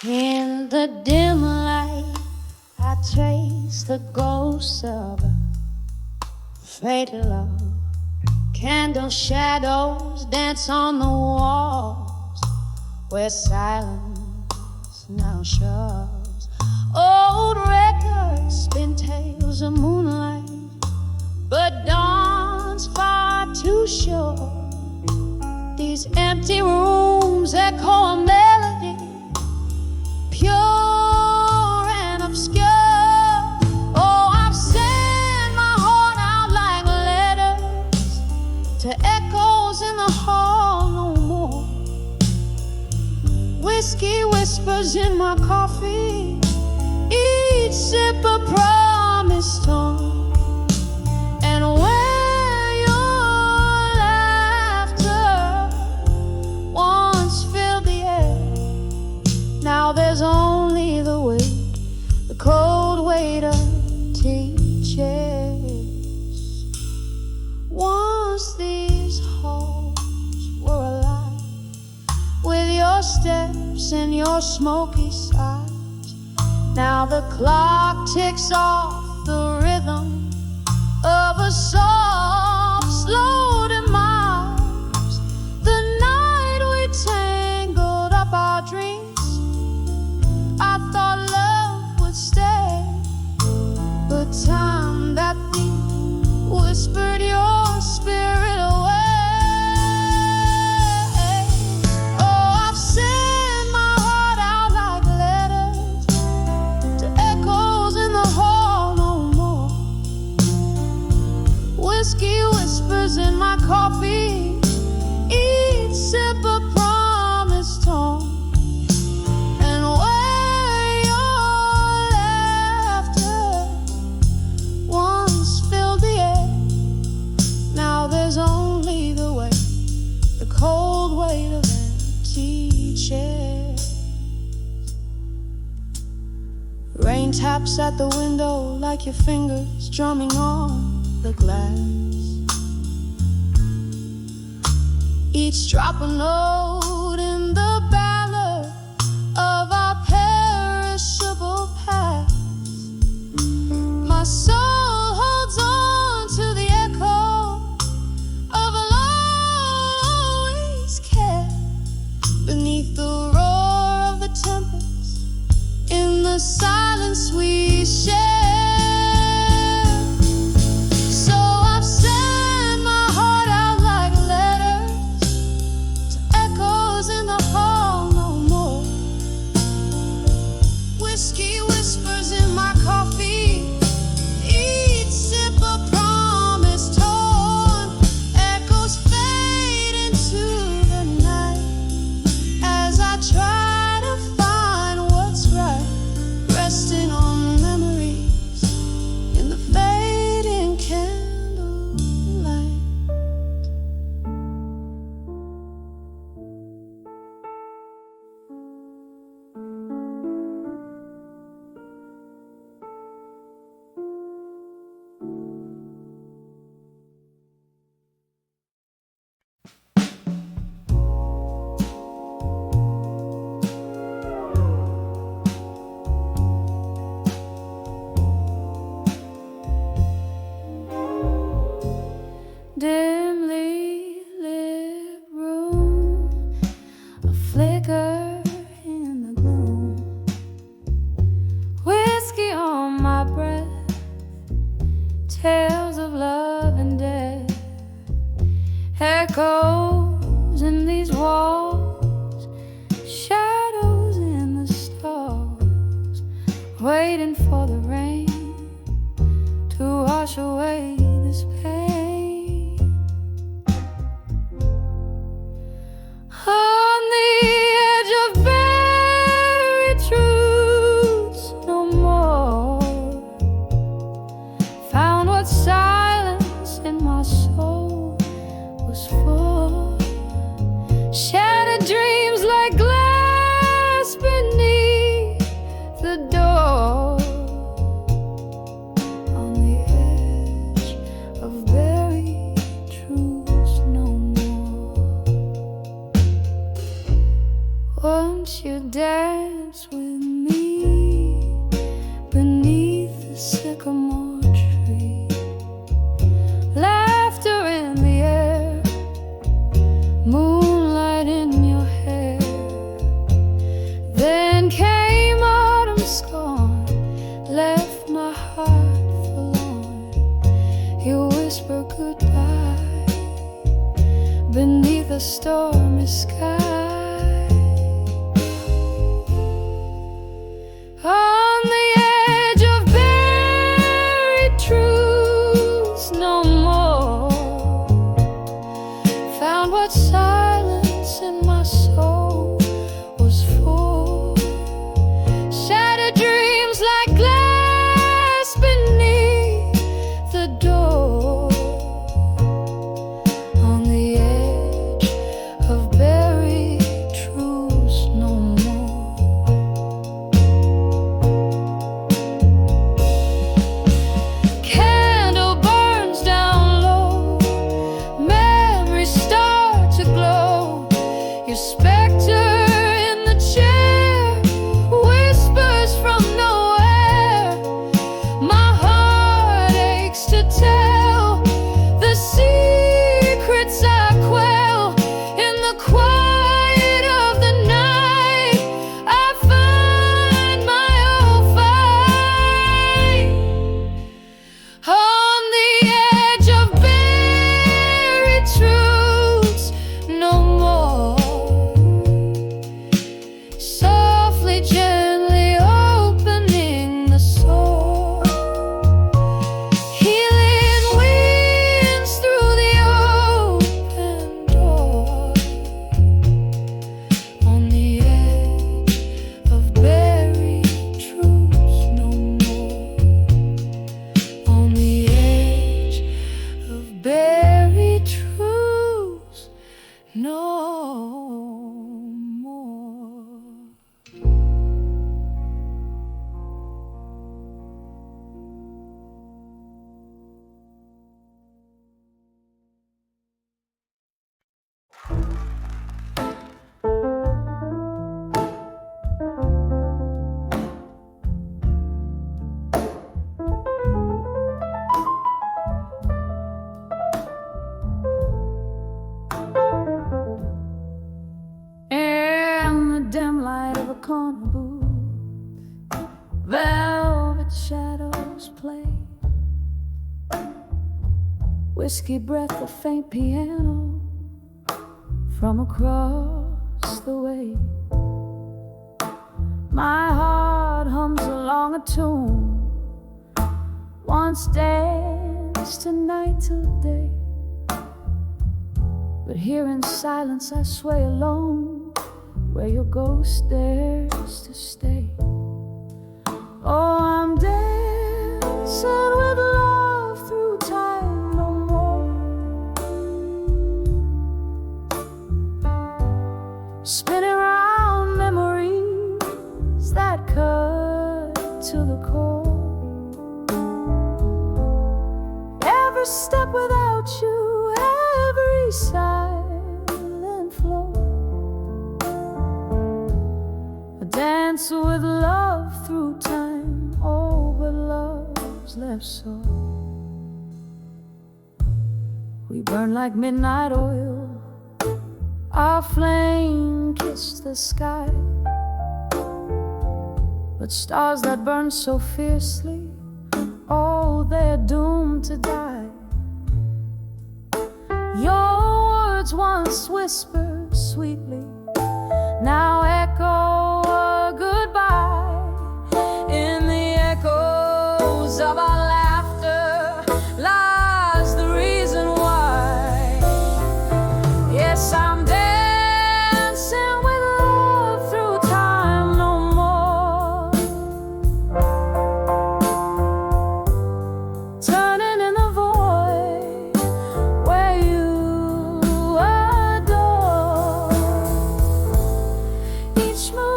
In the dim light, I trace the ghosts of a fatal love. Candle shadows dance on the walls where silence now shoves. Old records spin tales of moonlight, but dawn's far too short. These empty rooms echo a melody, pure and obscure. Oh, I've sent my heart out like letters to echoes in the hall no more. Whiskey whispers in my coffee, each sip a promise torn. And where your laughter once filled the air, now there's only the weight, the cold weight of teachers. Once these halls were alive with your steps and your smoky sighs. Now the clock ticks off the rhythm of a soft, slow demise. The night we tangled up our dreams, I thought love would stay, but time that thief whispered your spirit away. Oh, I've sent my heart out like letters to echoes in the hall no more. Whiskey whispers in my coffee, each sip a promise torn. And where your laughter once filled the air, now there's only the weight, the cold weight of empty chairs. Rain taps at the window like your fingers drumming on the glass. Each drop a note in the ballad of our perishable past. My soul holds on to the echo of a love always cared. Beneath the roar of the tempest, in the silence we share. So I've sent my heart out like letters to echoes in the hall no more. Whiskey whispers in my coffee, each sip a promise torn. Echoes fade into the night as I try to find what's right, resting on memories in the fading candlelight. Dimly lit room, a flicker in the gloom. Whiskey on my breath, tales of love and death. Echoes in these walls, shadows in the stars, waiting for the rain to wash away this pain. On the edge of buried truths no more, found what silence in my soul was for. dance with me beneath the sycamore tree. Laughter in the air, moonlight in your hair. Then came autumn's scorn, left my heart forlorn. You whisper goodbye beneath a stormy sky. On the edge of buried truths, no more. Found what silence in my soul was for. Shattered dreams like glass beneath the door. On the edge of buried truths, no more. Candle burns down low, memories start to glow. Your specter in the chair whispers from nowhere. My heart aches to tell the secrets I quell. In the quiet of the night, I find my old fight. On the edge of buried truths, no more. Softly, gently opening the soul. Healing winds through the open door. On the edge of buried truths, no more. On the edge of buried truths, no more. In the dim light of a corner booth, velvet shadows play. Whiskey breath, a faint piano from across the way. My heart hums along a tune, once danced tonight till day. But here in silence I sway alone, where your ghost dares to stay. Oh, I'm dancing with love through time, no more. Spinning round memories that cut to the core. Every step without you, every silent flow. I dance with love through time, oh, but love's left so. We burn like midnight oil, our flame kissed the sky. But stars that burn so fiercely, oh, they're doomed to die. Your words once whispered sweetly, now echo a goodbye. In the echoes of our laughter lies the reason why. Yes, I'm dancing with love through time, no more. Turning in the void where you adore. Each move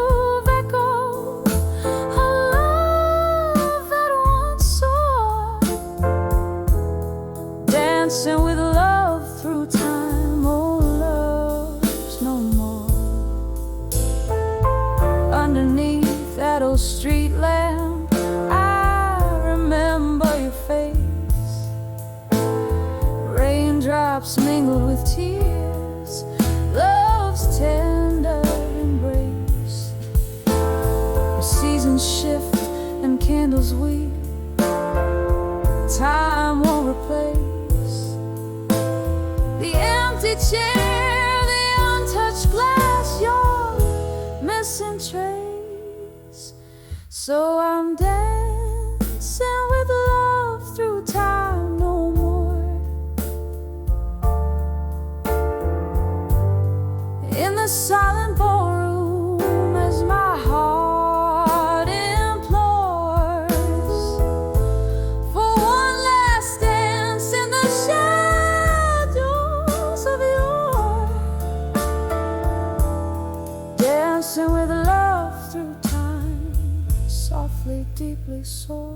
single street lamp, I remember your face. Raindrops mingled with tears, love's tender embrace. The seasons shift and candles weep, time won't replace the empty chair, the untouched glass, your missing trace. So I'm dancing with love through time no more. In the silent ballroom as my heart implores for one last dance in the shadows of yore. Dancing with love through time, softly, deeply sore.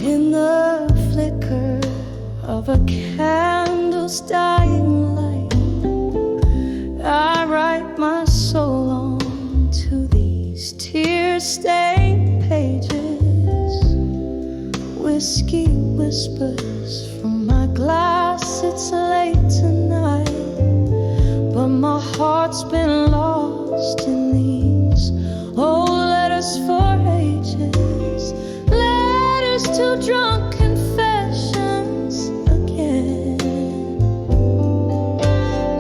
In the flicker of a candle's dying light, I write my soul onto these tear-stained pages. Whiskey whispers from my glass, it's late tonight, but my heart's been lost in these old letters for ages. Letters to drunk confessions again.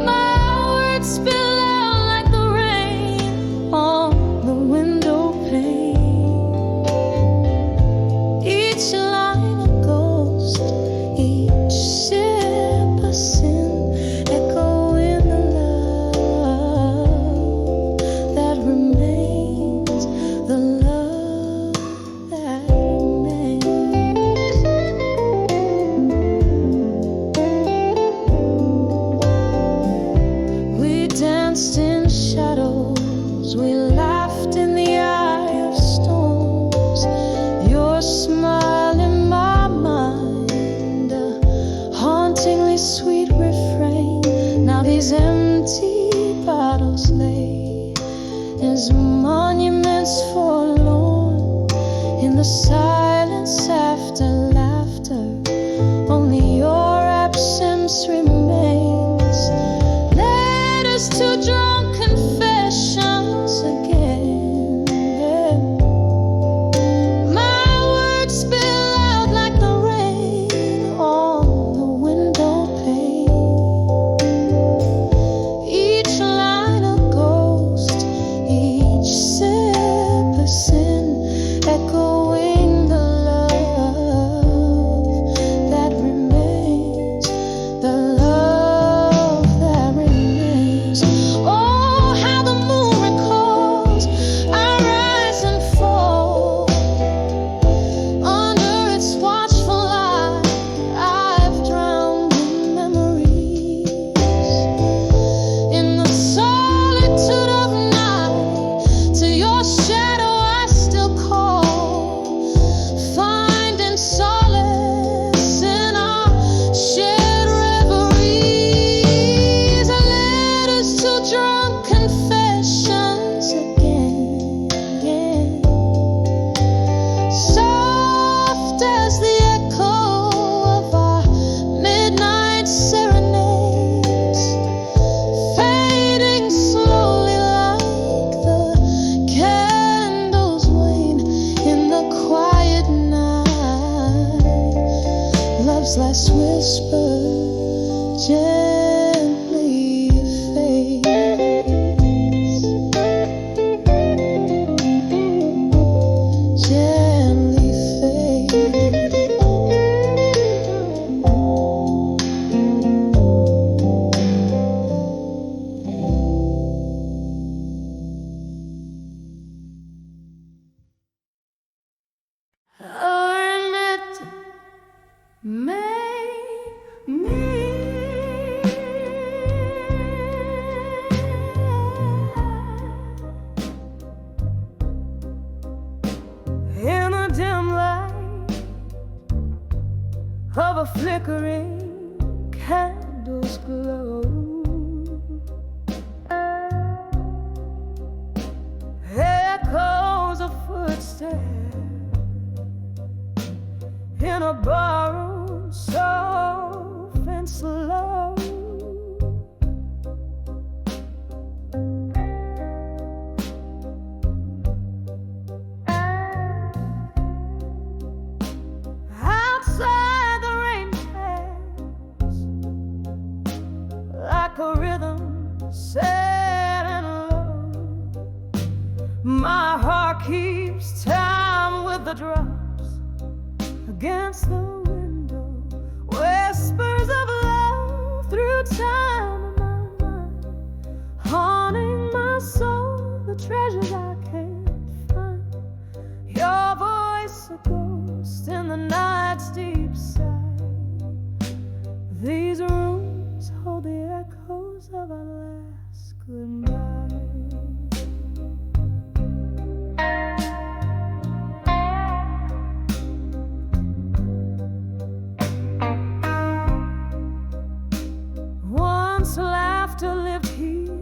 My words spill out like the rain on the window pane. Each line a ghost, each sip a sin, echo in the love that remains, the love that remains. We danced in shadows, we laughed in the eye of storms. Your smile in my mind, a hauntingly sweet refrain. Now these empty bottles lay as monuments forlorn in the silence after laughter. Only your absence remains. Letters to drunk confessions again. My words spill out like the rain on the window pane. Each line a ghost, each sip a sin, echoing the These last whispers gently fade, gently fade. Make me in the dim light of a flickering candle's glow, echoes of footsteps in a barroom, soft and slow. Outside the rain pads like a rhythm sad and low. My heart keeps time with the drops against the window, whispers of love through time in my mind, haunting my soul, the treasures I can't find. Your voice a ghost in the night's deep side. These rooms hold the echoes of our last goodbye. Laughter lived here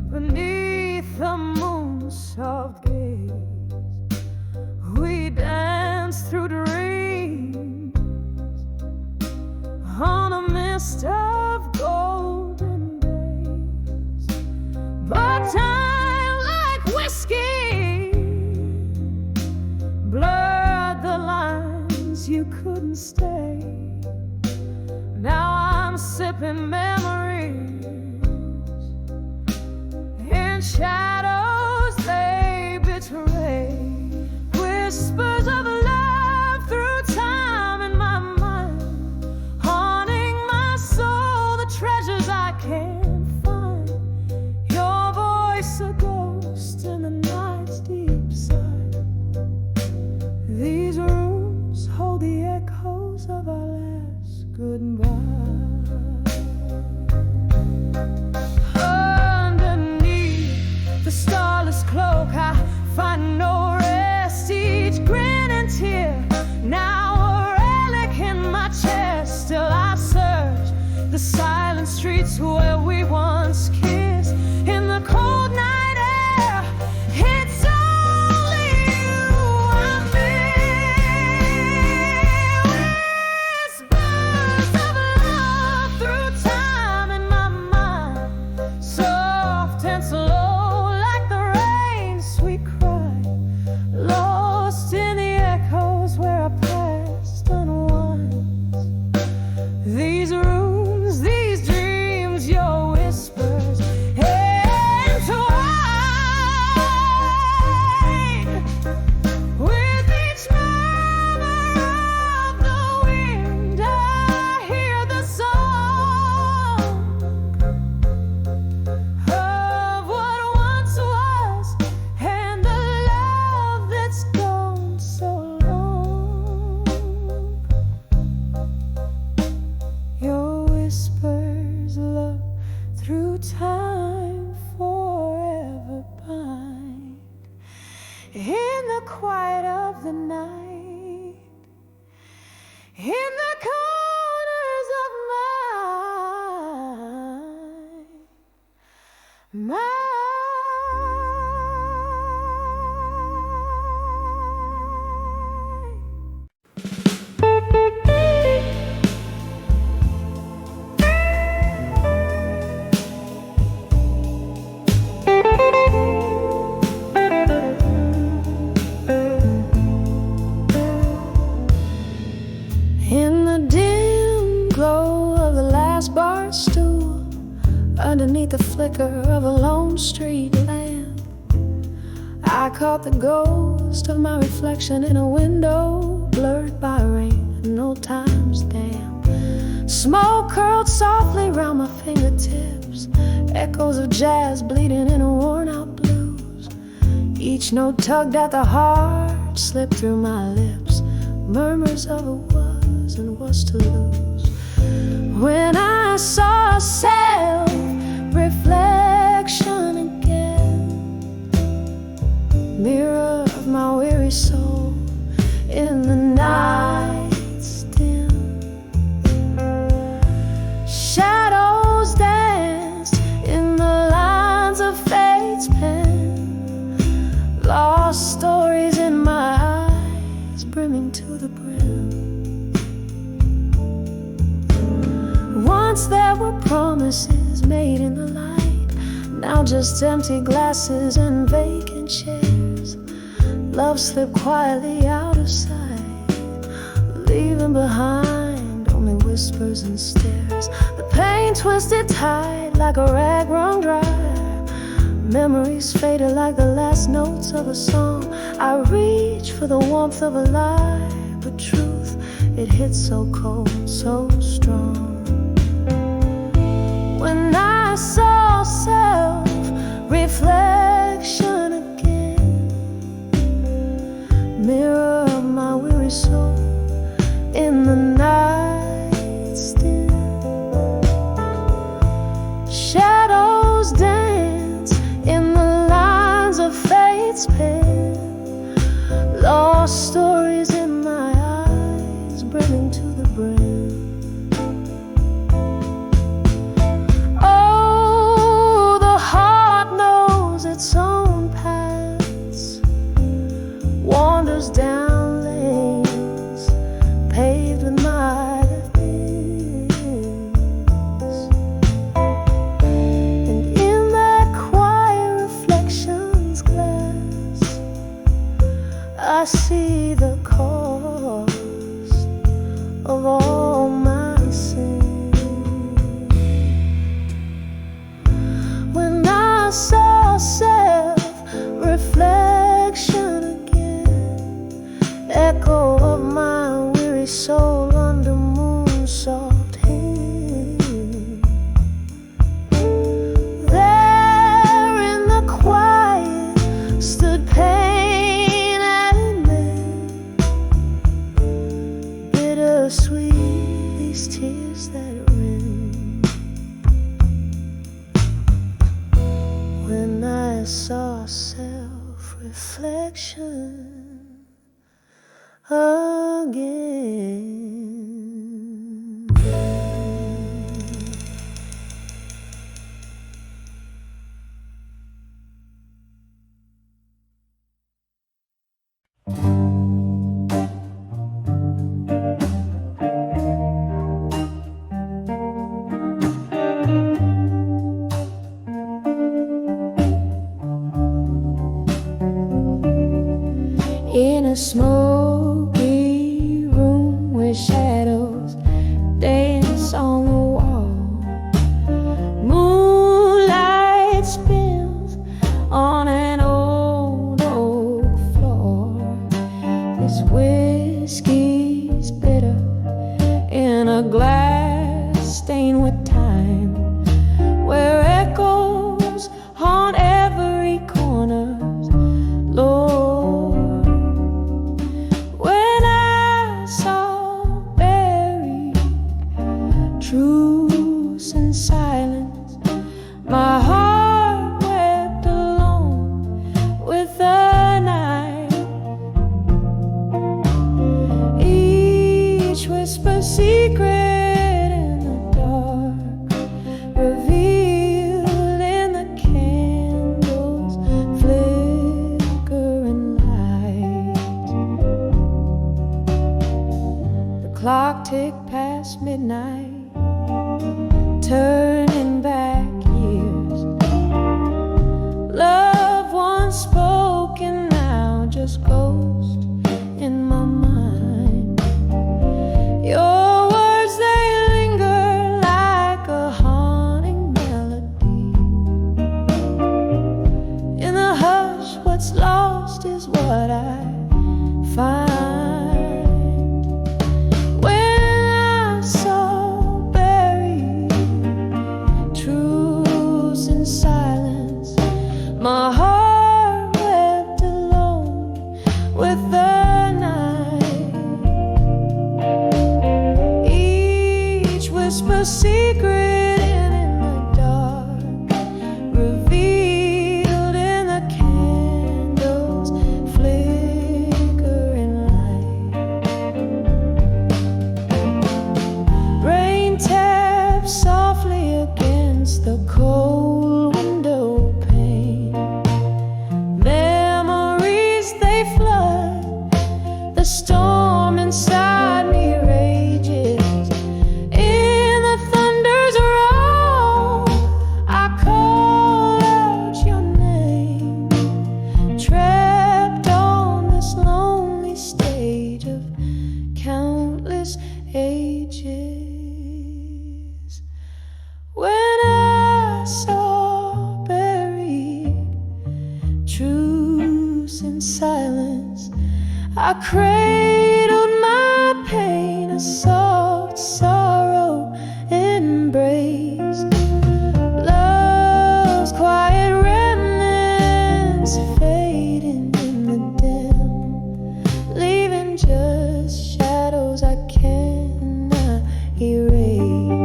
beneath the moon's soft gaze. We danced through dreams on a mist of golden days. But time, like whiskey, blurred the lines. You couldn't stay. Now I'm sipping memories in shadows they betray, whispers of love through time in my mind, haunting my soul, the treasures I can't find. Your voice a ghost in the night's deep side. These rooms hold the echoes of our last goodbye. Underneath the starless cloak, I find no rest. Each grin and tear, now a relic in my chest. Still I search the silent streets where we once kissed. In the cold night air, it's only you I miss. Whispers of love through time in my mind, flicker of a lone street lamp. I caught the ghost of my reflection in a window, blurred by rain and old times damp. Smoke curled softly round my fingertips, echoes of jazz bleeding in a worn-out blues. Each note tugged at the heart, slipped through my lips, murmurs of a was and was to lose. When I saw self-reflection again, mirror of my weary soul in the night's dim, shadows danced in the lines of fate's pen, lost stories in my eyes brimming to the brim. Once there were promises made in the light, now just empty glasses and vacant chairs. Love slipped quietly out of sight, leaving behind only whispers and stares. The pain twisted tight like a rag wrung dry, memories faded like the last notes of a song. I reached for the warmth of a lie, but truth, it hit so cold, so strong. When I saw self-reflection again, mirror of my weary soul in the night's dim, shadows dance in the lines of fate's pen, lost stories in my eyes brimming to the brim. Its own paths, wanders down lanes paved with my things, and in that quiet reflection's glass, I see the cost of all my sins. When I saw self-reflection again, echo of my weary soul under moon-soft hand, there in the quiet stood pain and men, bittersweet these tears that ran. When I saw self-reflection again. In a smoky room where shadows dance on the wall, moonlight spills on an old oak floor. This whiskey's bitter in a glass stained with time, where echoes haunt every corner. Lord, truce and silence, my heart wept alone with the night. Each whisper secret in the dark, revealed in the candles flickering light. The clock ticked past midnight, turning back years. Love once spoken, now just ghost in my mind. Your words, they linger like a haunting melody. storm inside me rages. In the thunder's roar, I call out your name, trapped on this lonely stage of countless ages. When I saw buried truths in silence, I cradled my pain, a soft sorrow embrace. Love's quiet remnants fading in the dim, leaving just shadows I cannot erase.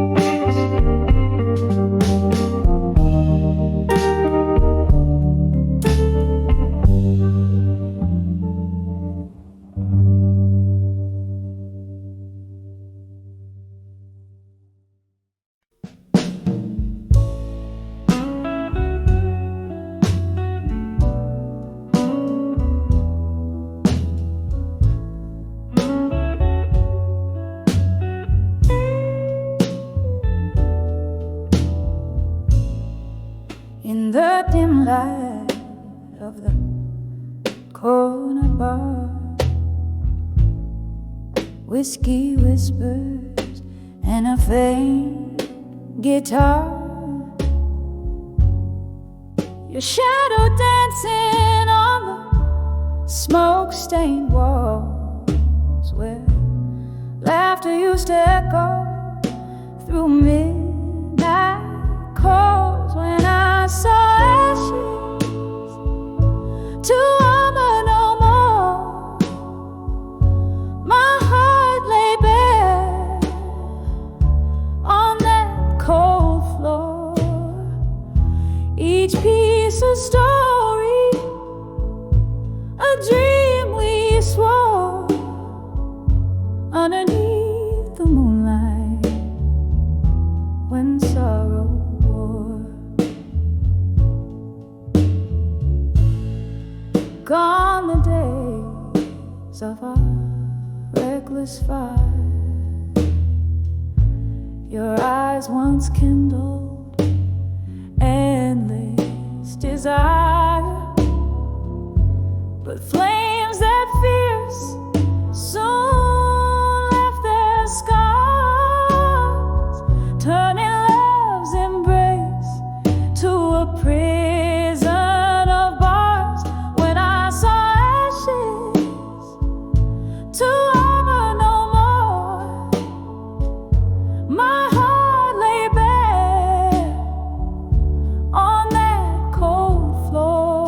In the dim light of the corner bar, whiskey whispers and a faint guitar. Your shadow dancing on the smoke-stained walls, where laughter used to echo through midnight calls. When I saw ashes to armor no more, my heart lay bare on that cold floor. Each piece a story, a dream we swore underneath the moonlight when sorrow wore. Gone the days of our reckless fire, your eyes once kindled endless desire, but flames that fierce soon left their scars, turning love's embrace to a prison of bars. When I saw ashes to armor no more, my heart lay bare on that cold floor.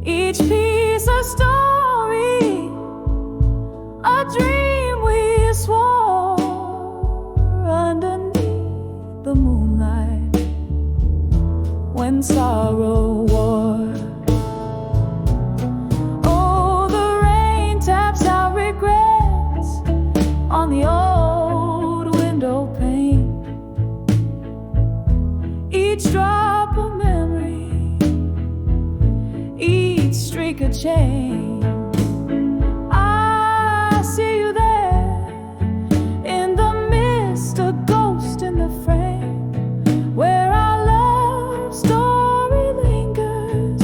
Each piece a story, a dream we swore underneath the moonlight when sorrow wore. Oh, the rain taps out regrets on the old window pane. Each drop a memory, each streak a chain. I see you there in the mist, a ghost in the frame, where our love story lingers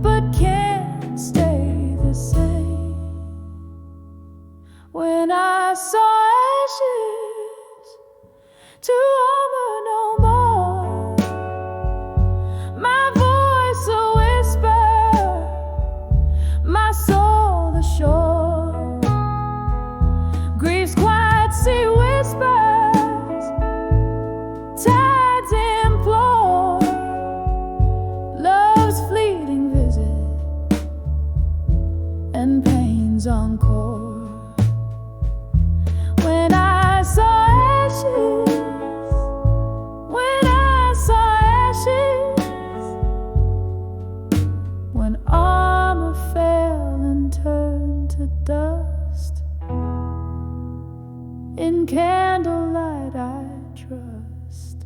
but can't stay the same. When I saw ashes to armor no more, my voice a whisper, my soul the shore. Grief's quiet sea whispers, tides implore love's fleeting visit and pain's encore. When I saw ashes, when I saw ashes, when armor fell and turned to dust, in candlelight I trust.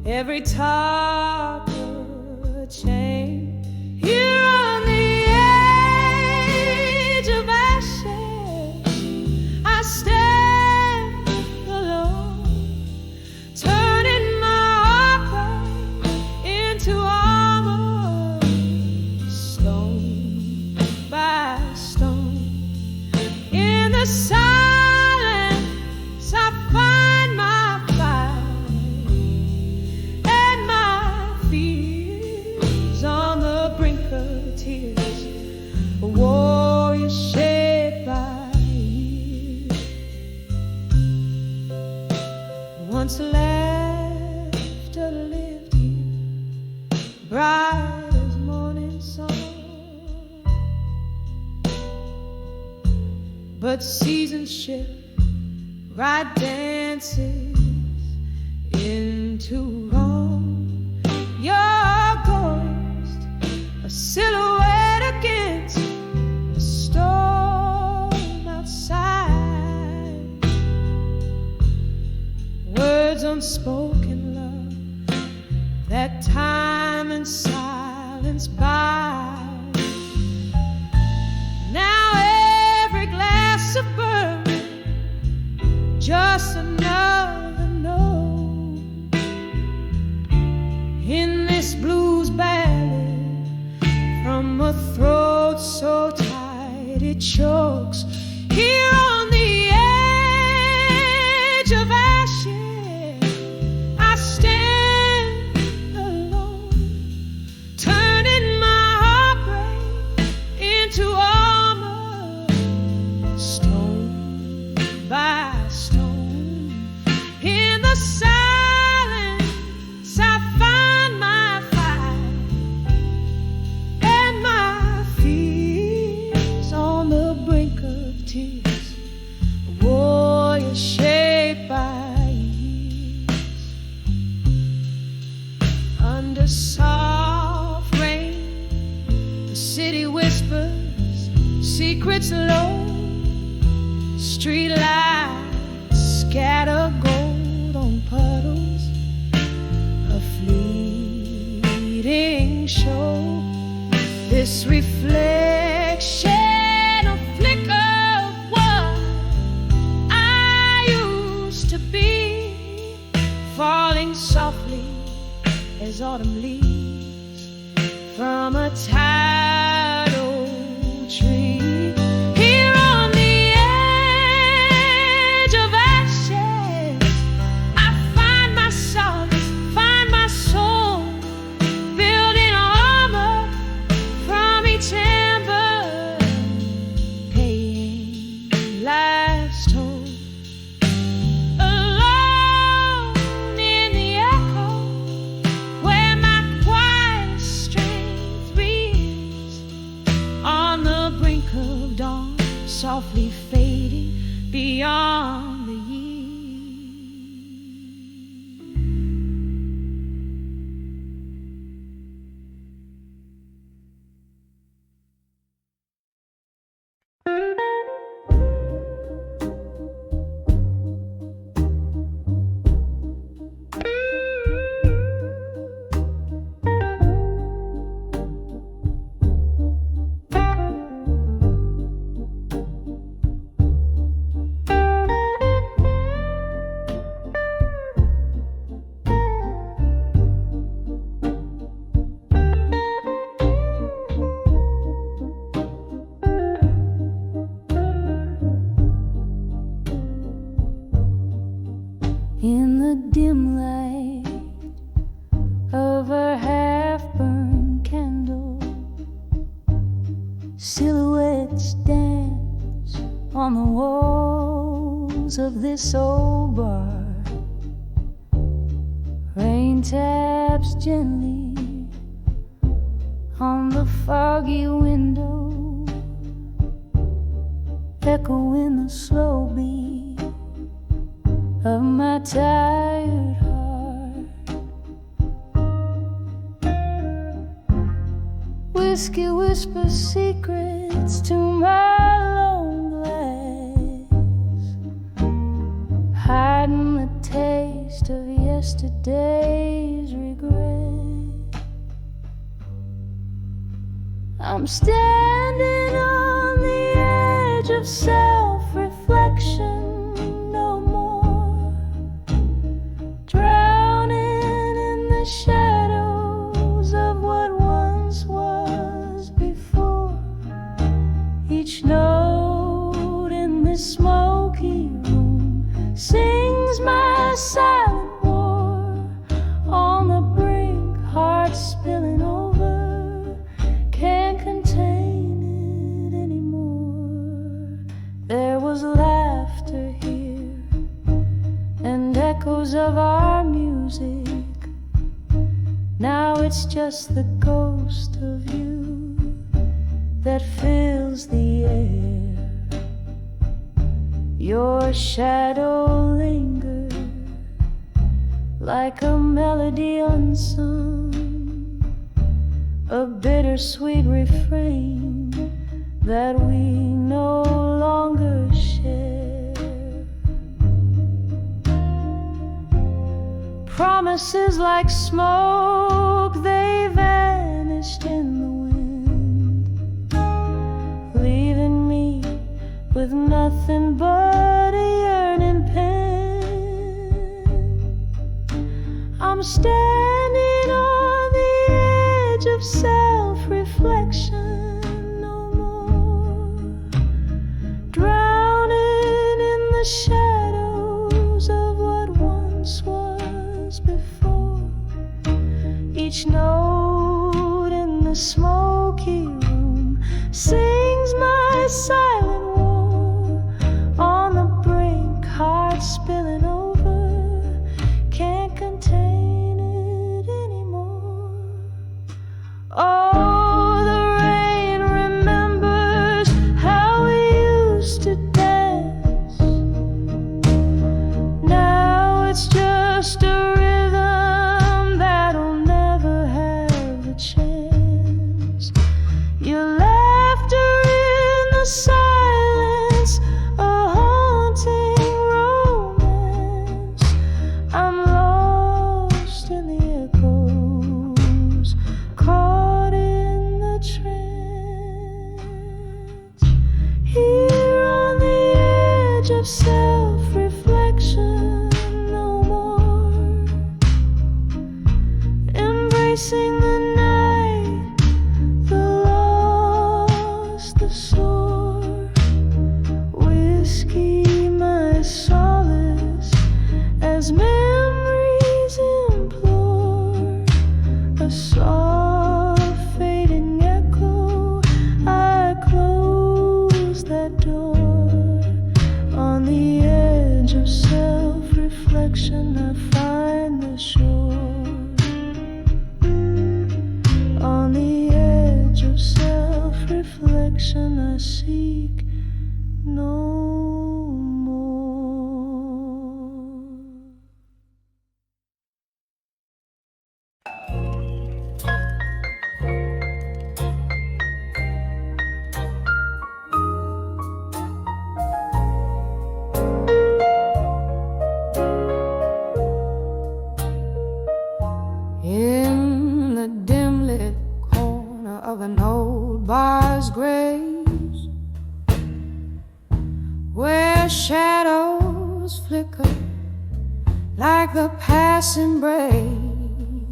every top of a chain. Here on the edge of ashes, I stand alone, turning my upright into armor, stone by stone. In the silence, I find my fight and my fears on the brink of tears. A warrior shaped by years. Once laughter lived here, bright as morning sun. But seasons shift, right dances into wrong. Your ghost, a silhouette against the storm outside. Words unspoken, love, that time and silence buy. Now every glass of bourbon, just another note in this blues ballad from a throat so tight it chokes. Here on the edge of ashes, I stand alone, turning my heartbreak into armor, stone by stone. In the silence, I find my fight and my fears on the brink of tears. A warrior shaped by years. Under soft rain, the city whispers secrets low. Street lights scatter gold on puddles, a fleeting show. This reflection, a flicker of what I used to be, falling softly as autumn leaves from a tired old tree. Here on the edge of ashes, I find my solace, find my soul, building armor from each ember, paying life's toll. Alone in the echo, where my quiet strength reels, on the brink of dawn, softly fading beyond the years. In the dim light of a half-burned candle, silhouettes dance on the walls of this old bar. Rain taps gently on the foggy window, echoing the slow beat of my tired heart. Whiskey whispers secrets to my lone glass, hiding the taste taste of yesterday's regret. I'm standing on the edge of self-reflection no more, drowning in the shadows of what once was before. Each note in this smoky room sings my silent war. On the brink, heart spilling over, can't contain it anymore. There was laughter here and echoes of our music. Now it's just the ghost of you that fills the air. Your shadow lingers like a melody unsung, a bittersweet refrain that we no longer share. Promises like smoke, they vanished in the wind, leaving me with nothing but a yearning pen. I'm standing on the edge of self-reflection no more, drowning in the shadows of what once was before. Each note in the smoky room sings my silent war. On the brink, heart spilling over, can't contain it anymore. Oh, the rain remembers how we used to dance. Now it's just a rhythm that'll never have a chance. Your laughter in the silence, a haunting romance. I'm lost in the echoes, caught in the trance. Here on the edge of self-reflection no more, embracing the night, the lost, the sore. Whiskey my solace as memories implore, a soft fading echo. I close that door. On the edge of self-reflection I find the shore. On the edge of self-reflection I seek no more. In the dim lit corner of an old bar's graves, where shadows flicker like the passing brave,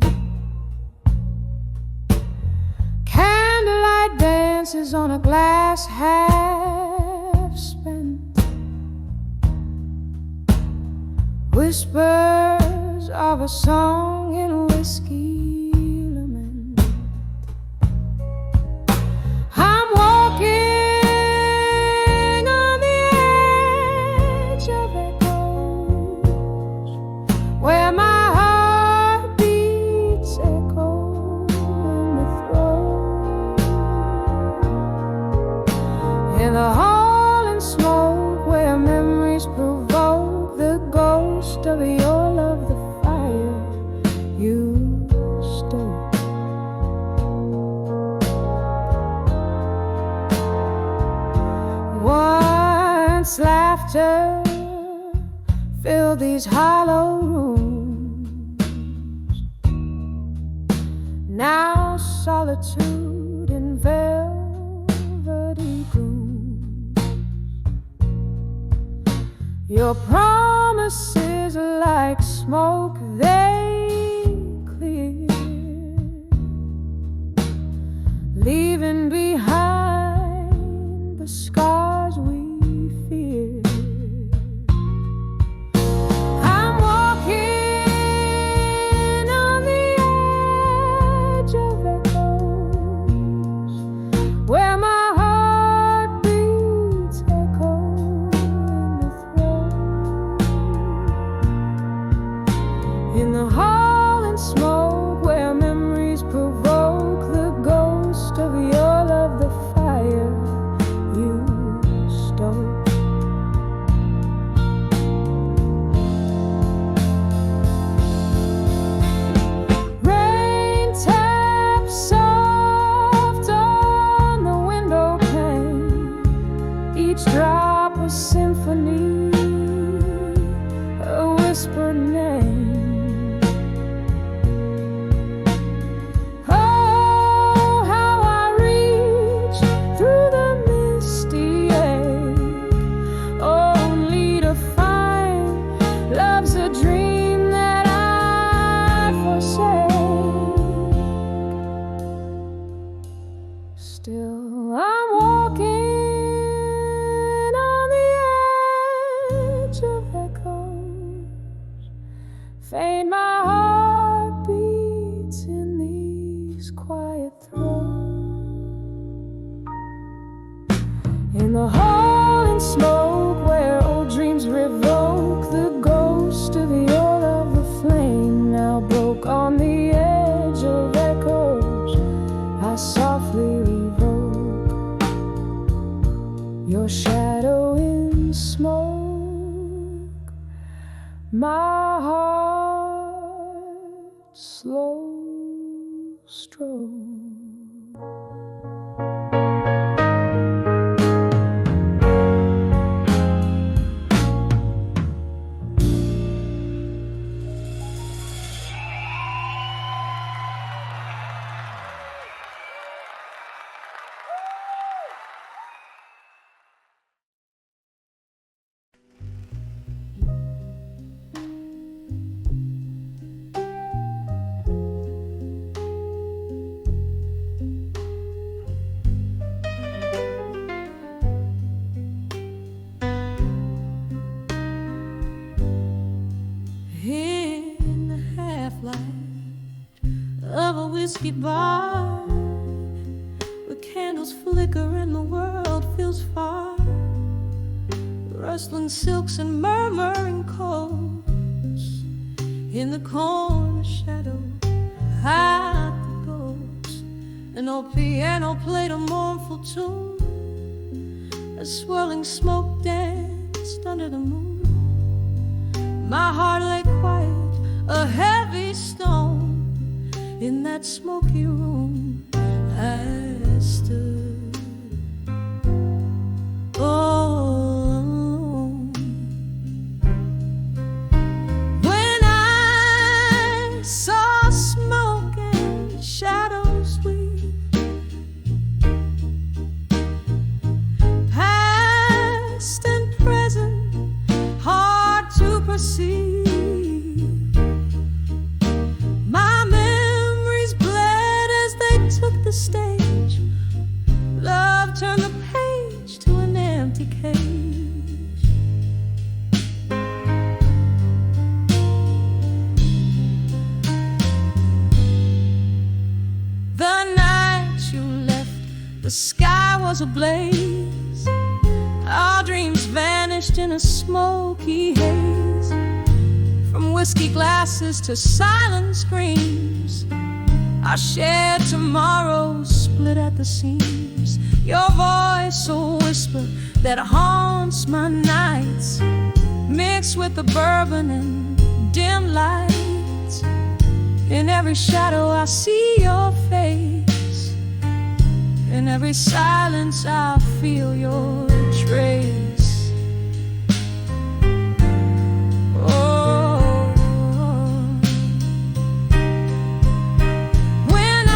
candlelight dances on a glass half spent, whispers of a song in whiskey lament. I'm walking on the edge of echoes, where my heart beats echo in the throat. In the hall and smoke, where memories provoke the ghost of your love, the fire you stoke. Once laughter filled these hollow rooms, now solitude in velvety gloom. Your promises like smoke, they clear, leaving behind the scars we fear. I'm walking on the edge of echoes, where my heart beats echo in the throat. In the hall and smoke, where memories provoke the ghost of your love, the fire you stoke. Rain taps soft on the window pane, each drop a symphony, a whispered name. Oh, how I reach through the misty ache, only to find love's a dream that I forsake. Still, I'm walking on the edge of echoes, faint my heart beats in these quiet throats. In the hall and smoke, where old dreams revoke the ghost of your love, the flame now broke on the edge of echoes. I softly revoke your shadow in smoke, my heart's slow stroke. In the half-light of a whiskey bar, where candles flicker and the world feels far, rustling silks and murmuring chords. In the corner shadow, hide the ghost. An old piano played a mournful tune, a swirling smoke danced under the moon. My heart lay quiet, a heavy stone. In that smoky room I stood all alone. When I saw smoke and shadows weave, past and present, hard to perceive. My memories bled as they took the stage. Love turned the page to an empty cage. The night you left, the sky was ablaze. Our dreams vanished in a smoky haze. From whiskey glasses to silent screams, our shared tomorrows split at the seams. Your voice, a whisper that haunts my nights, mixed with the bourbon and dim lights. In every shadow I see your face, in every silence I feel your trace. Oh, when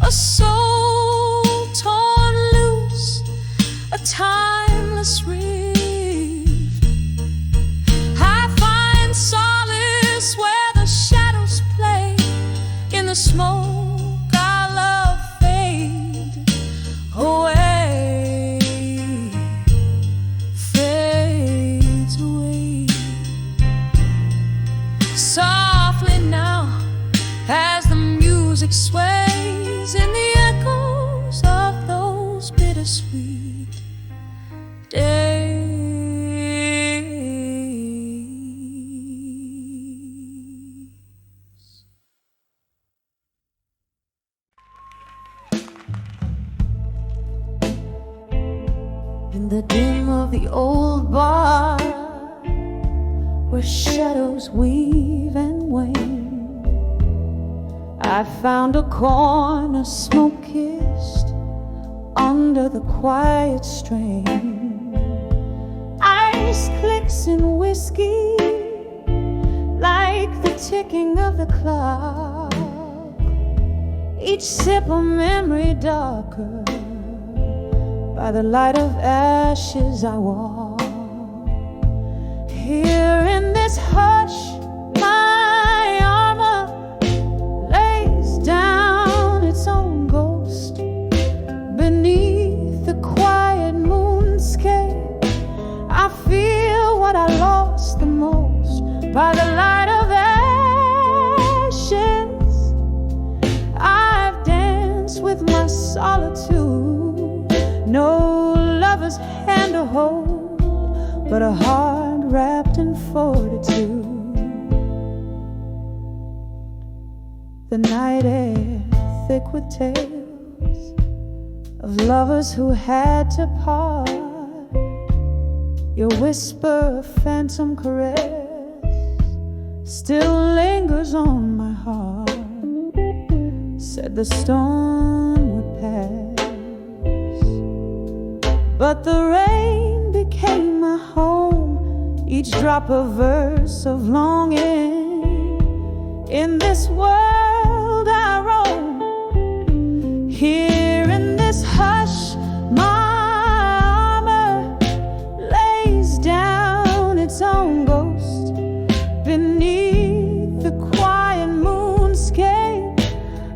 a soul torn loose, a timeless reef. I find solace where the shadows play, in the smoke our love fade away, fades away. Softly now, as the music sways in the echoes of those bittersweet days. In the dim of the old bar, where shadows weave and wane, I found a corner smoke-kissed under the quiet strain. Ice clicks in whiskey like the ticking of the clock, each sip a memory darker. By the light of ashes I walk. Here in this hush, my armor lays down its own ghost beneath the quiet moonscape. I feel what I lost the most. By the light of ashes, I've danced with my solitude. No lover's hand to hold, but a heart wrapped in fortitude. The night air thick with tales of lovers who had to part. Your whisper, a phantom caress, still lingers on my heart. Said the storm would pass, but the rain became my home, each drop a verse of longing. In this world I roam. Here in this hush, my armor lays down its own ghost beneath the quiet moonscape.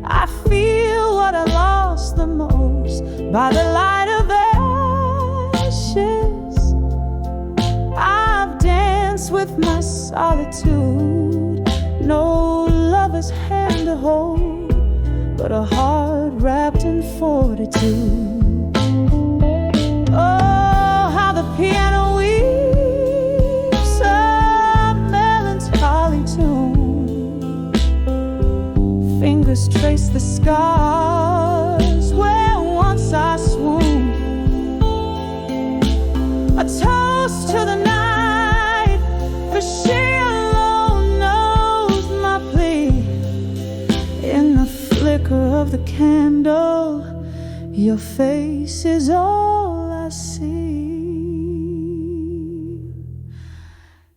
I feel what I lost the most. By the light of I've danced with my solitude. No lover's hand to hold, but a heart wrapped in fortitude. Oh, how the piano weaves a melancholy tune. Fingers trace the scars where once I swooned. A toast to the night, for she alone knows my plea. In the flicker of the candle, your face is all I see.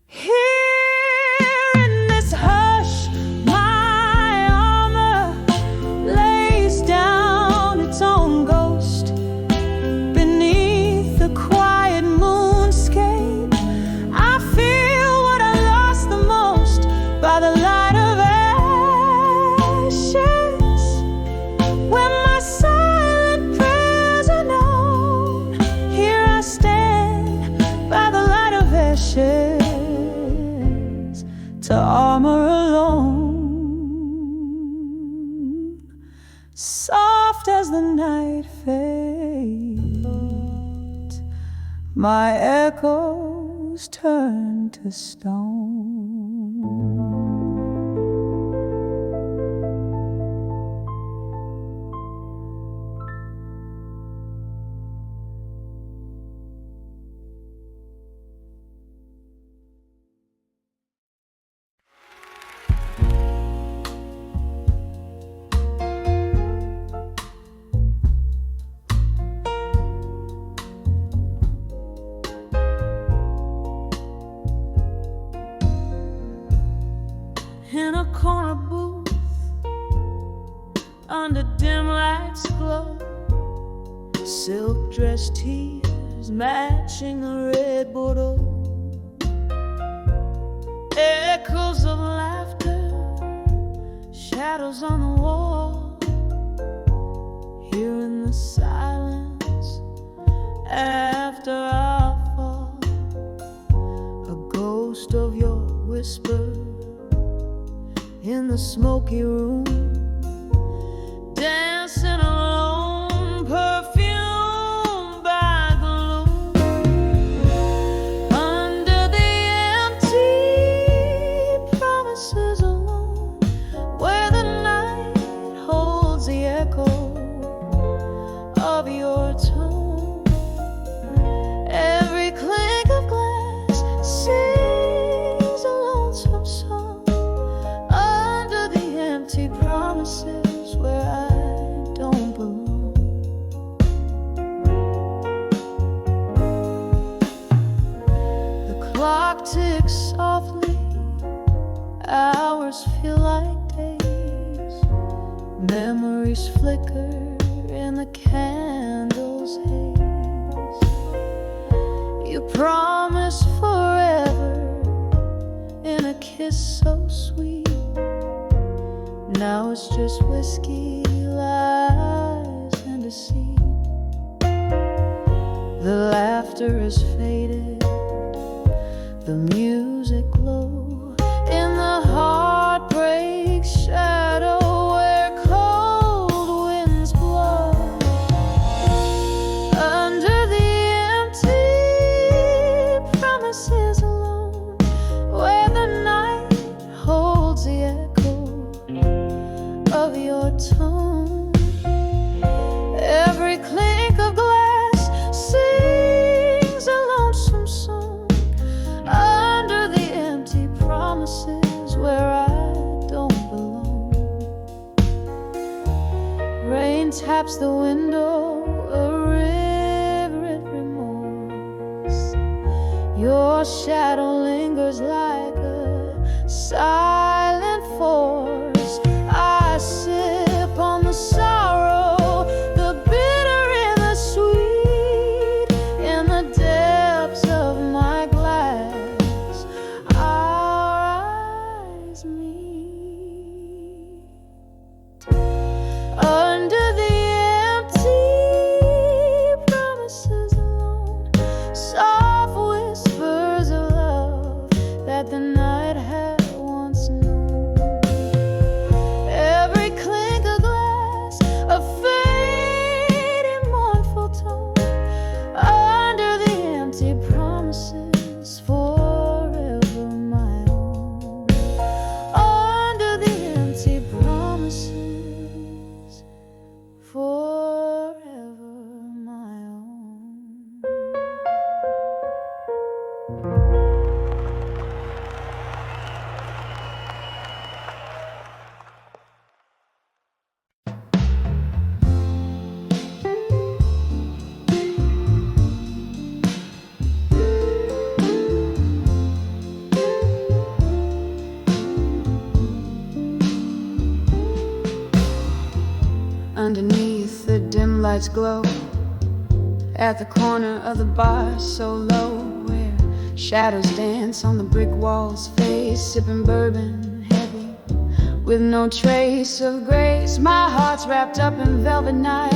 Here in this hush, my armor lays down its own ghost beneath the quiet moonscape. I feel what I lost the most. By the light of ashes, when my silent prayers are known, here I stand by the light of ashes, to armor alone. Soft as the night fades, my echoes turn to stone. under dim lights glow, silk dress tears matching a red Bordeaux, echoes of laughter, shadows on the wall, here in the silence after our fall, a ghost of your whisper in the smoky room, dancing alone, perfumed by gloom, under the empty promises alone, where the night holds the echo of your tone. Every clink of glass sings a lonesome song under the empty promises where I don't belong. The clock ticks softly, hours feel like days, memories flicker in the candle's haze. You promised forever in a kiss so sweet, now it's just whiskey, lies, and deceit. The laughter is faded, the music low, in the heartbreak shadow where cold winds blow, under the empty promises alone, where the night holds the echo of your tone. Every clink of glass sings a lonesome song under the empty promises where I don't belong. Rain taps the window, a river it remorse. Your shadow lingers like a silent force. I sip on the sorrow, the bitter and the sweet, in the depths of my glass, our eyes meet. Under the empty promises alone, soft whispers of love that the night had once known. Every clink of glass, a fading mournful tone, under the empty promises forever my own. Under the empty promises forever my own. Underneath the dim lights glow, at the corner of the bar so low, where shadows dance on the brick walls, face sipping bourbon heavy with no trace of grace. My heart's wrapped up in velvet night,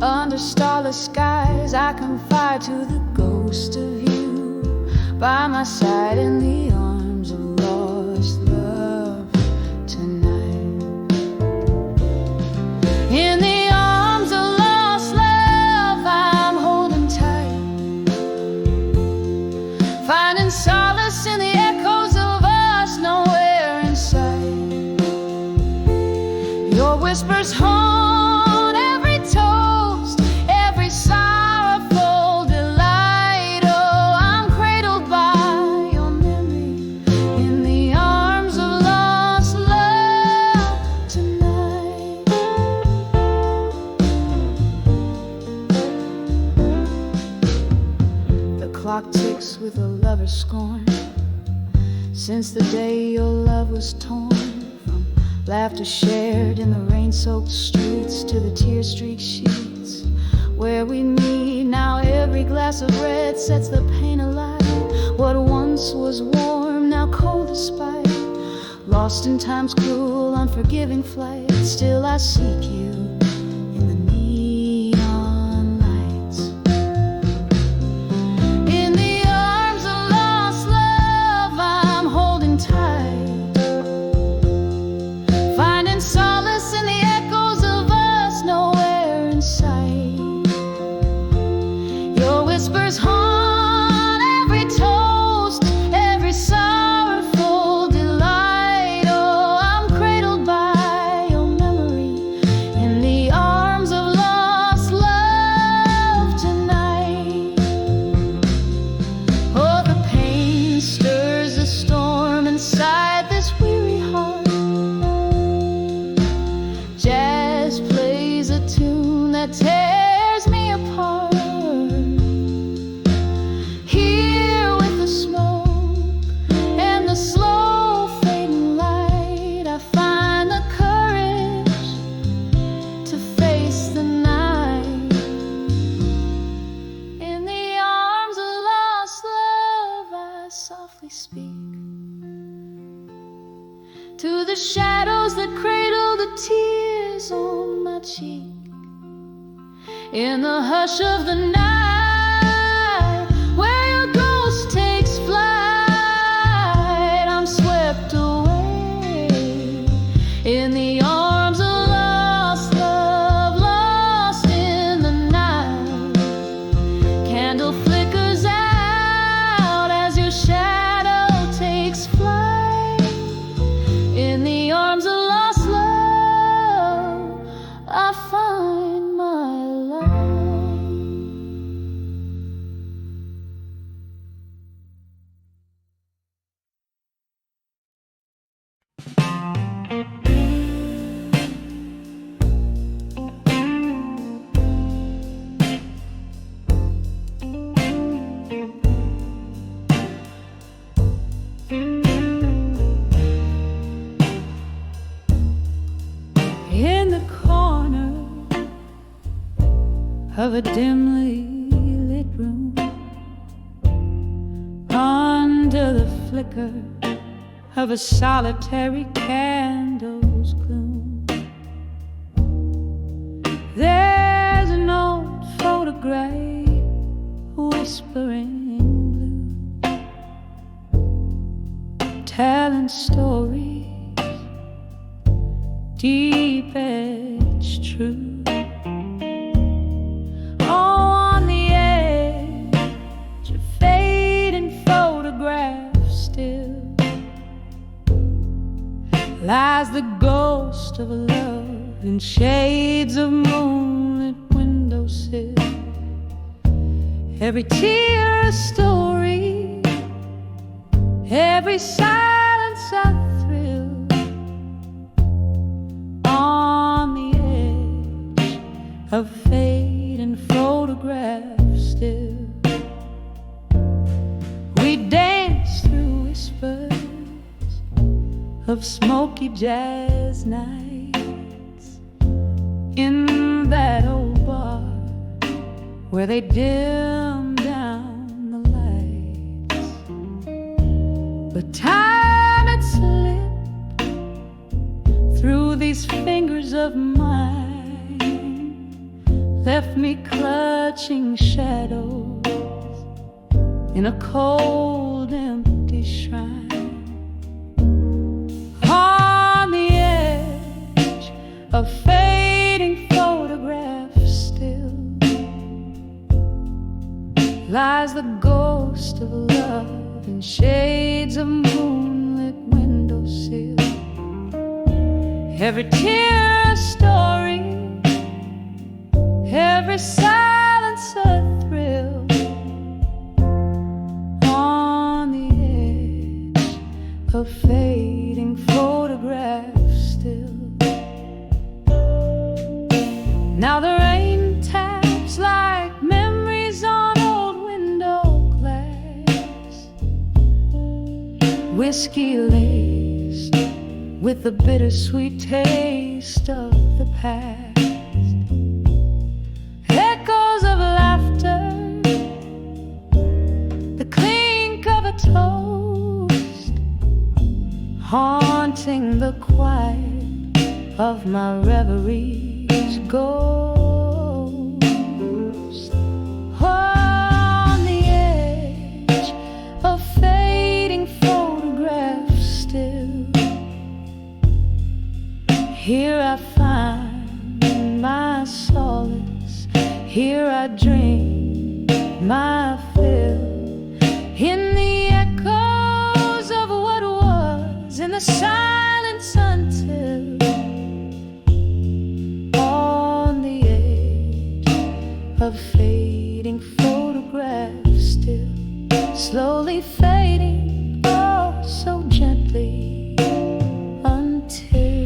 under starless skies. I confide to the ghost of you by my side in the arms of lost love tonight. In the arms of lost love I'm holding tight, finding solace in the echoes of us nowhere in sight. Your whispers haunt every toast, every sorrowful delight. Oh, I'm cradled by your memory in the arms of lost love tonight. The clock ticks with a lover's scorn, since the day your love was torn from Laughter shared in the rain-soaked streets to the tear-streaked sheets where we meet. Now every glass of red sets the pain alight. What once was warm, now cold despite. Lost in time's cruel, unforgiving flight. Still I seek you in the neon lights. In the arms of lost love, I'm holding tight, finding solace in the echoes of us nowhere in sight. Your whispers haunt every toast, every sorrowful delight. Oh, I'm cradled by your memory in the arms of lost love tonight. Oh, the pain stirs a storm inside this weary heart. Jazz plays a tune that tears me apart. Here with the smoke and the slow fading light, I find the courage to face the night. In the arms of lost love, I softly speak to the shadows that cradle the tears on my cheek. In the hush of the night, where your ghost takes flight, I'm swept away in the arms of lost love, lost in the night. Candle flickers out as your shadow takes flight. In the arms of lost love, I find my light. In the corner of a dimly lit room, under the flicker of a solitary candle's gloom, there's an old photograph whispering blue, telling stories deep edged true. On the edge, a fading photograph still lies the ghost of a love in shades of moonlit windowsill. Every tear a story, every silence a thrill. On the edge of fading photograph still, we dance through whispers of smoky jazz nights in that old bar where they dim down the lights. But time had slipped through these fingers of mine, left me clutching shadows in a cold, empty shrine. On the edge of fading photograph still lies the ghost of love in shades of moonlit windowsill. Every tear a story, every silence a thrill. On the edge of fading photograph still. Now the rain taps like memories on old window glass, whiskey laced with the bittersweet taste of the past. Echoes of laughter, the clink of a toast, haunting the quiet of my reverie's ghost. On the edge of fading photographs still, here I find my solace, here I drink my fill, in the echoes of what was, in the silence until, on the edge of fading photographs still, slowly fading, oh so gently, until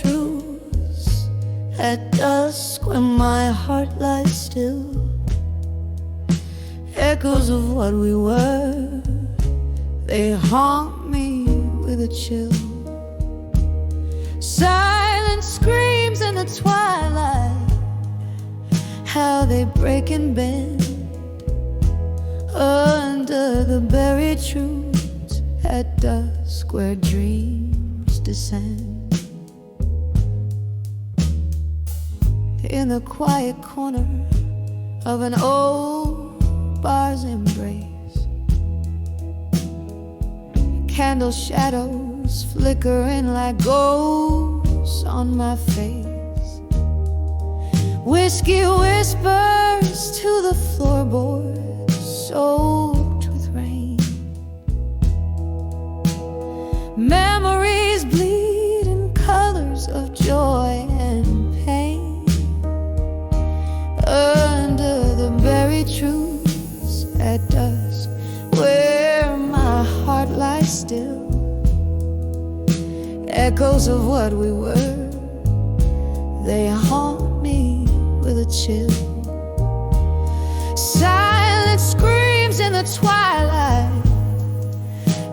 truths at dusk when my heart lies still, echoes of what we were, they haunt me with a chill. Silent screams in the twilight, how they break and bend under the buried truths at dusk where dreams descend. In the quiet corner of an old bar's embrace, candle shadows flickering like ghosts on my face. Whiskey whispers to the floorboards soaked with rain. Memories bleed in colors of joy and pain. Under the buried truths at dusk, where my heart lies still, echoes of what we were, they haunt me with a chill. Silent screams in the twilight,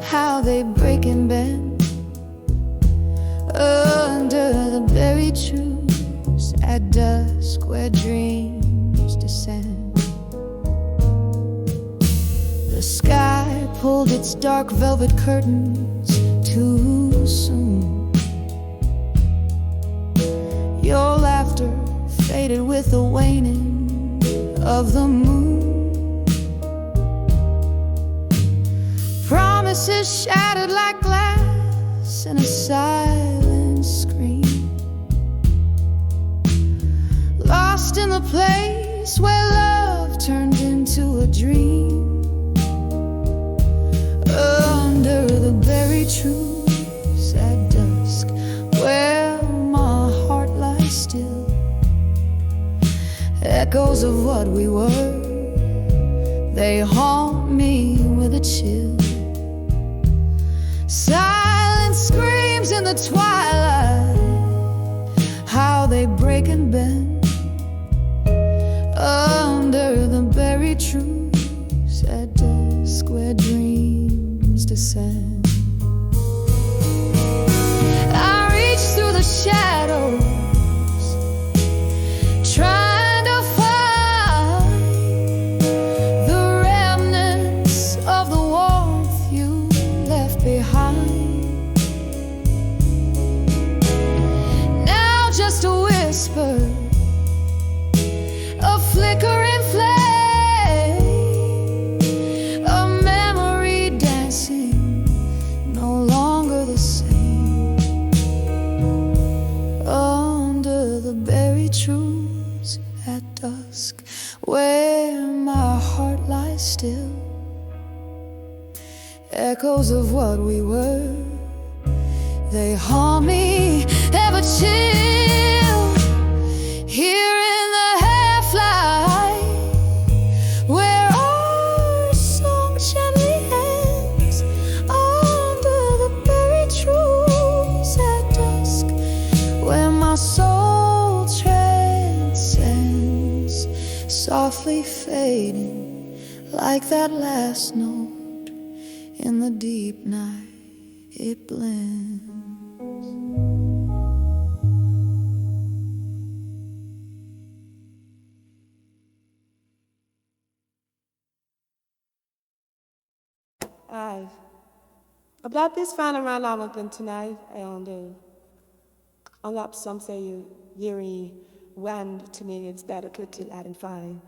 how they break and bend under the buried truths at dusk where dreams descend. The sky pulled its dark velvet curtains too soon. Your laughter faded with the waning of the moon. Promises shattered like glass in a silent scream, lost in the place where love turned into a dream. Under the buried truths at dusk, where my heart lies still, echoes of what we were, they haunt me with a chill. Silent screams in the twilight, how they break and bend under the buried truths at dusk where dreams descend. I reach through the shadows, trying to find the remnants of the warmth you left behind. Now just a whisper, a flickering flame, a memory dancing, no longer the same. Under the buried truths at dusk, where my heart lies still, echoes of what we were, they haunt me ever chill. softly fading like that last note in the deep night. It blends. Aye. About this final round I'm tonight, and up some say Yuri when to me it's better to add and fine.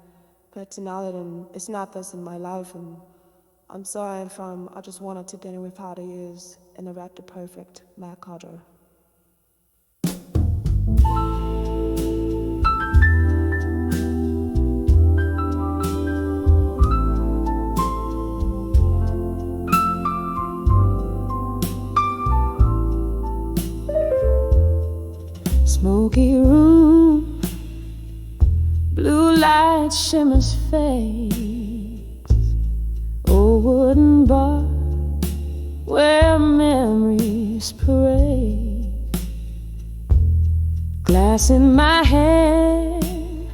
But tonight it's not this in my life, and I'm sorry if I just wanted to dinner with how to use and erect the perfect Mac Carter. Smoky room, blue light shimmers fades. Old wooden bar where memories parade. Glass in my hand,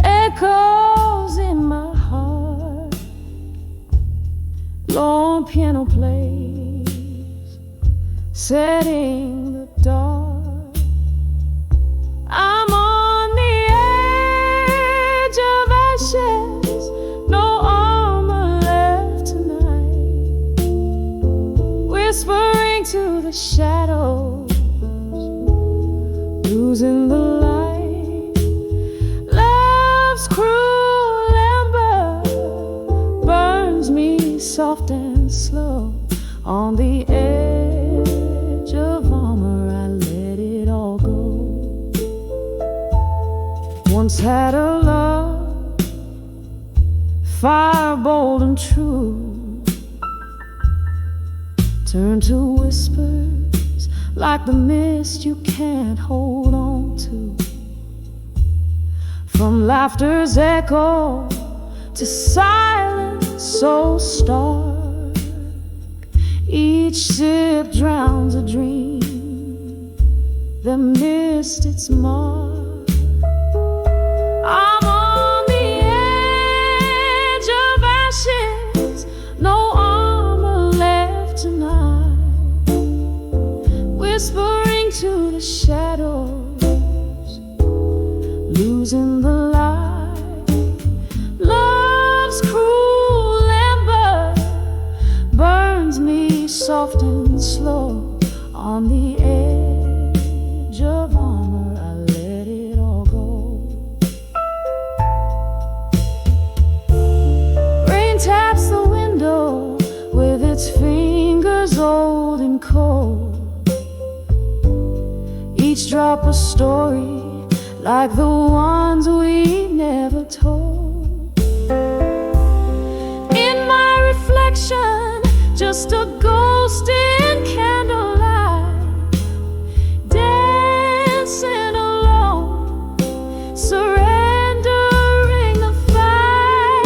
echoes in my heart. Long piano plays, setting the dark. I'm on the edge of ashes, no armor left tonight. Whispering to the shadows, losing the light. Love's cruel ember burns me soft and slow. On the edge of armor, I let it all go. Once had a love, fire bold and true, turned to whispers like the mist you can't hold on to. From laughter's echo to silence so stark, each sip drowns a dream that missed its mark. I'm on the edge of ashes, no armor left tonight. Whispering to the shadows, losing the light. Love's cruel ember burns me soft and slow. On the edge of armor, I let it all go. Rain taps the window with its fingers old and cold. Each drop a story like the ones we never told. In my reflection, just a ghost in candlelight, dancing alone, surrendering the fight.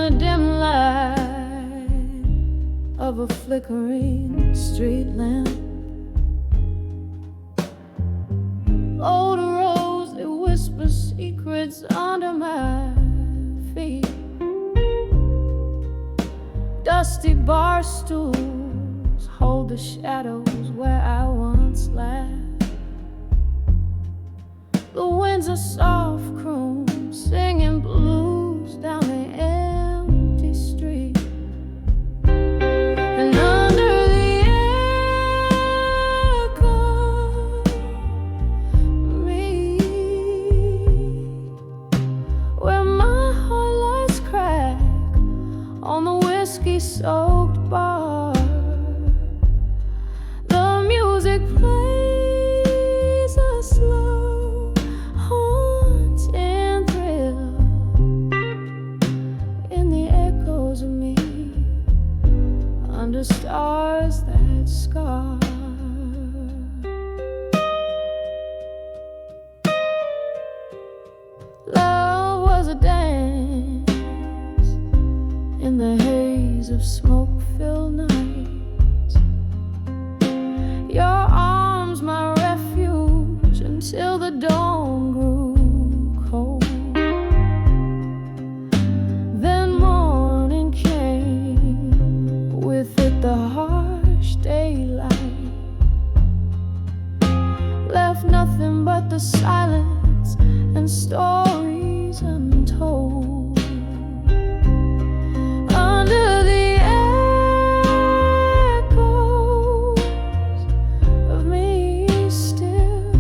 the dim light of a flickering street lamp. Old rose, it whispers secrets under my feet. Dusty bar stools hold the shadows where I once laughed. The wind's a soft croon, singing blues down the empty street. And under the echo me, where my heart lies crack on the whiskey-soaked bar, the music plays a slow haunting thrill in the echoes of me, under stars that scar. Love was a dance in the haze of smoke-filled nights. Your arms my refuge until the dawn grew cold. Then morning came, with it the harsh daylight, left nothing but the silence and stories untold. Under the echoes of me still,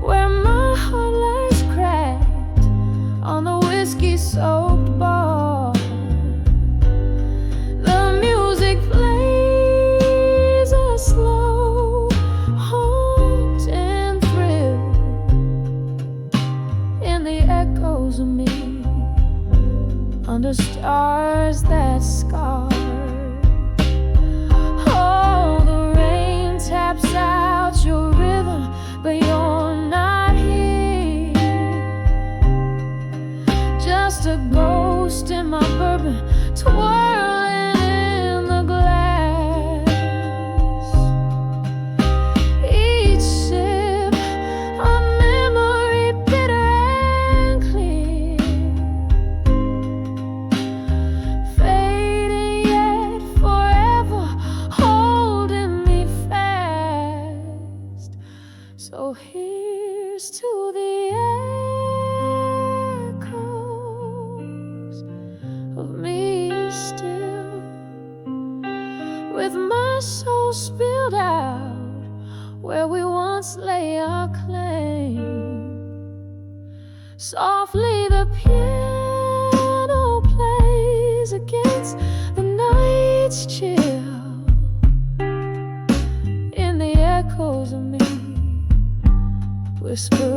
where my heart lies cracked on the whiskey-soaked bar, the music plays a slow haunting thrill in the echoes of me, under stars that scar. Oh, the rain taps out your rhythm, but you're not here. Just a ghost in my bourbon, twirling in the glass. Each sip a memory bitter and clear, fading yet forever, holding me fast. So here's to the echoes of me still, with my soul spilled out where we once lay our claim. Softly the piano plays against the night's chill in the echoes of me, whisper